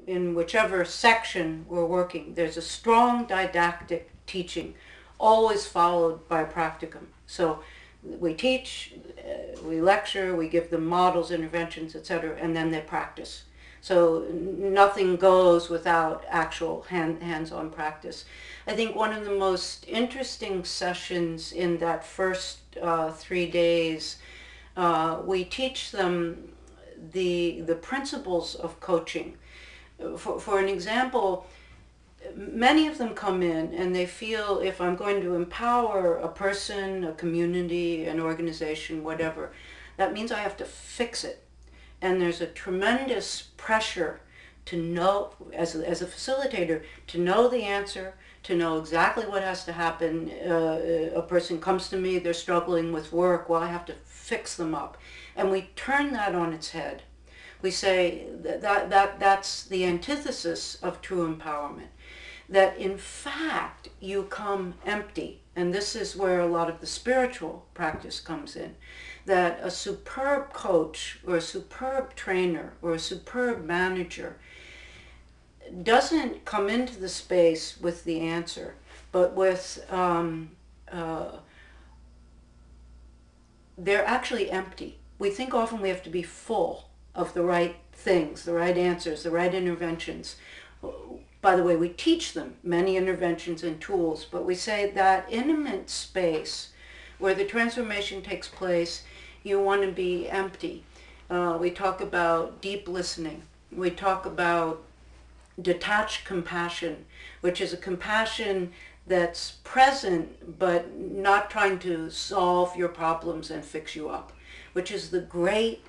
in whichever section we're working, there's a strong didactic teaching, always followed by practicum. So we teach, we lecture, we give them models, interventions, etc., and then they practice. So nothing goes without actual hands-on practice. I think one of the most interesting sessions in that first 3 days, we teach them the principles of coaching. For an example, many of them come in and they feel, if I'm going to empower a person, a community, an organization, whatever, that means I have to fix it. And there's a tremendous pressure to know, as a facilitator, to know the answer, to know exactly what has to happen. A person comes to me, they're struggling with work, well, I have to fix them up. And we turn that on its head. We say that's the antithesis of true empowerment. That in fact you come empty, and this is where a lot of the spiritual practice comes in. That a superb coach or a superb trainer or a superb manager doesn't come into the space with the answer, but with they're actually empty. We think often we have to be full of the right things, the right answers, the right interventions. By the way, we teach them many interventions and tools, but we say that intimate space where the transformation takes place, you want to be empty. We talk about deep listening. We talk about detached compassion, which is a compassion that's present but not trying to solve your problems and fix you up, which is the great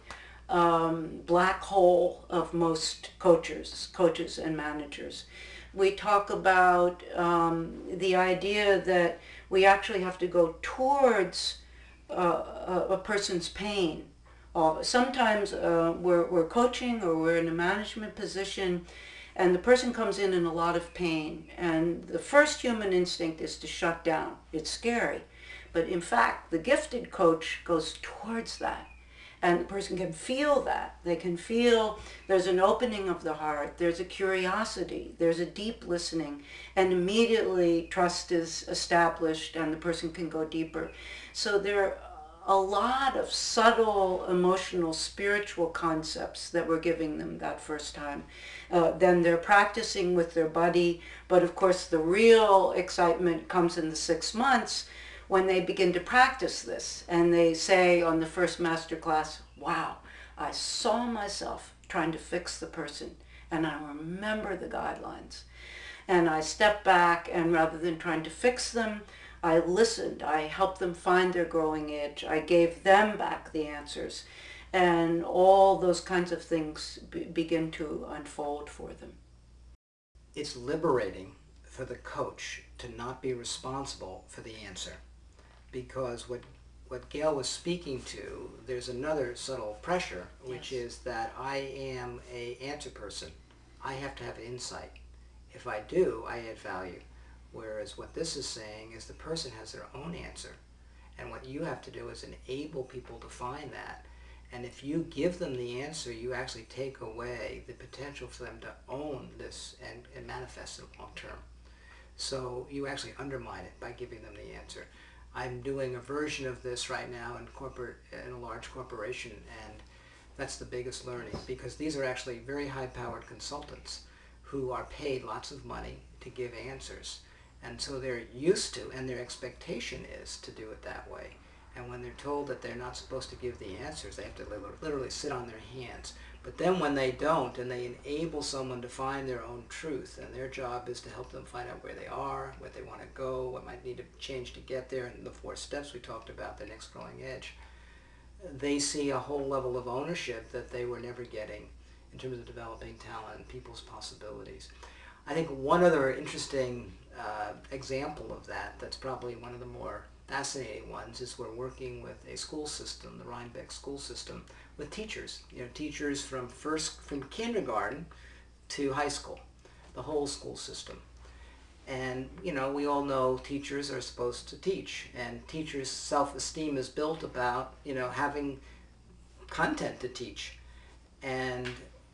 black hole of most coaches and managers. We talk about the idea that we actually have to go towards a person's pain. Sometimes we're coaching or we're in a management position and the person comes in a lot of pain, and the first human instinct is to shut down. It's scary. But in fact, the gifted coach goes towards that. And the person can feel that. They can feel there's an opening of the heart, there's a curiosity, there's a deep listening, and immediately trust is established and the person can go deeper. So there are a lot of subtle, emotional, spiritual concepts that we're giving them that first time. Then they're practicing with their buddy, but of course the real excitement comes in the 6 months when they begin to practice this and they say on the first master class, wow, I saw myself trying to fix the person and I remember the guidelines. And I stepped back and rather than trying to fix them, I listened. I helped them find their growing edge. I gave them back the answers. And all those kinds of things begin to unfold for them. It's liberating for the coach to not be responsible for the answer. Because what Gail was speaking to, there's another subtle pressure, which is that I am an answer person. I have to have insight. If I do, I add value. Whereas what this is saying is the person has their own answer. And what you have to do is enable people to find that. And if you give them the answer, you actually take away the potential for them to own this and manifest it long term. So you actually undermine it by giving them the answer. I'm doing a version of this right now in a large corporation, and that's the biggest learning, because these are actually very high-powered consultants who are paid lots of money to give answers. And so they're used to, and their expectation is to do it that way. And when they're told that they're not supposed to give the answers, they have to literally sit on their hands. But then when they don't, and they enable someone to find their own truth, and their job is to help them find out where they are, where they want to go, what might need to change to get there, and the 4 steps we talked about, the next growing edge, they see a whole level of ownership that they were never getting in terms of developing talent and people's possibilities. I think one other interesting example of that, that's probably one of the more fascinating ones, is we're working with a school system, the Rhinebeck school system, with teachers. Teachers from kindergarten to high school, the whole school system. And we all know teachers are supposed to teach, and teachers' self-esteem is built about having content to teach. And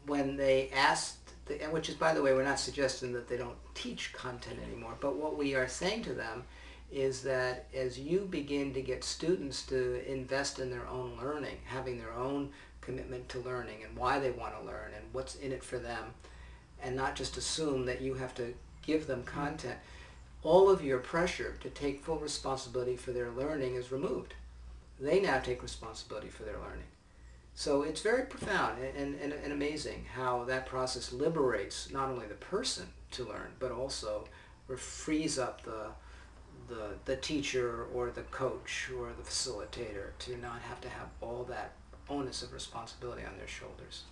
when they asked and which is, by the way, we're not suggesting that they don't teach content anymore, but what we are saying to them is that as you begin to get students to invest in their own learning, having their own commitment to learning and why they want to learn and what's in it for them, and not just assume that you have to give them content, all of your pressure to take full responsibility for their learning is removed. They now take responsibility for their learning. So it's very profound and amazing how that process liberates not only the person to learn, but also frees up the teacher or the coach or the facilitator to not have to have all that onus of responsibility on their shoulders.